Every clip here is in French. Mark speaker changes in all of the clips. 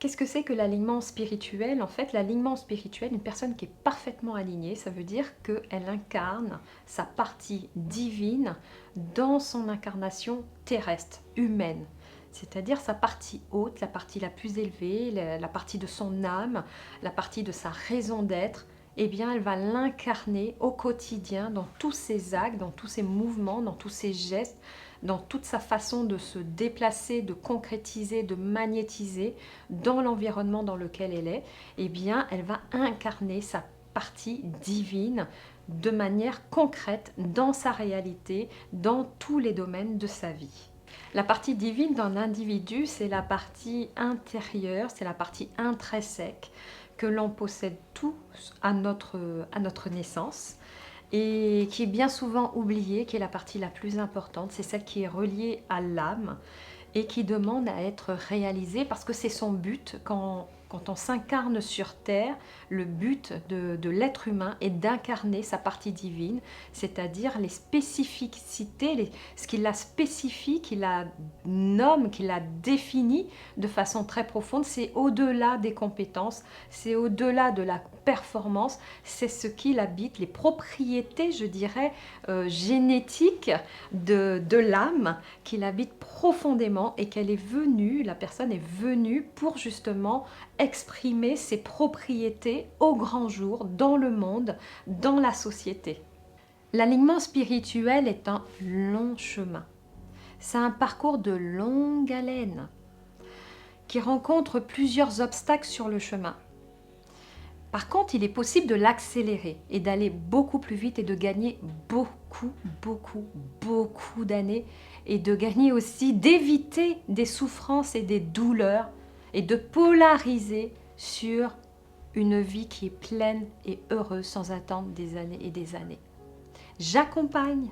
Speaker 1: Qu'est-ce que c'est que l'alignement spirituel? En fait, l'alignement spirituel, une personne qui est parfaitement alignée, ça veut dire qu'elle incarne sa partie divine dans son incarnation terrestre, humaine. C'est-à-dire sa partie haute, la partie la plus élevée, la partie de son âme, la partie de sa raison d'être. Eh bien, elle va l'incarner au quotidien, dans tous ses actes, dans tous ses mouvements, dans tous ses gestes, dans toute sa façon de se déplacer, de concrétiser, de magnétiser dans l'environnement dans lequel elle est. Eh bien, elle va incarner sa partie divine de manière concrète dans sa réalité, dans tous les domaines de sa vie. La partie divine d'un individu, c'est la partie intérieure, c'est la partie intrinsèque que l'on possède tous à notre naissance et qui est bien souvent oubliée, qui est la partie la plus importante, c'est celle qui est reliée à l'âme et qui demande à être réalisée parce que c'est son but quand on s'incarne sur Terre. Le but de l'être humain est d'incarner sa partie divine, c'est-à-dire les spécificités, ce qui la spécifie, qui la nomme, qui la définit de façon très profonde. C'est au-delà des compétences, c'est au-delà de la performance, c'est ce qui l'habite, les propriétés, je dirais, génétiques de l'âme qui l'habite profondément et qu'elle est venue, la personne est venue pour justement exprimer ses propriétés au grand jour, dans le monde, dans la société. L'alignement spirituel est un long chemin. C'est un parcours de longue haleine qui rencontre plusieurs obstacles sur le chemin. Par contre, il est possible de l'accélérer et d'aller beaucoup plus vite et de gagner beaucoup d'années et de gagner aussi, d'éviter des souffrances et des douleurs et de polariser sur une vie qui est pleine et heureuse sans attendre des années et des années. J'accompagne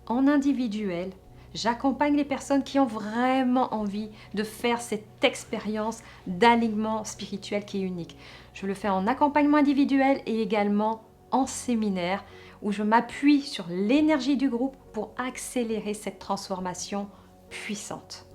Speaker 1: en individuel, j'accompagne les personnes qui ont vraiment envie de faire cette expérience d'alignement spirituel qui est unique. Je le fais en accompagnement individuel et également en séminaire où je m'appuie sur l'énergie du groupe pour accélérer cette transformation puissante.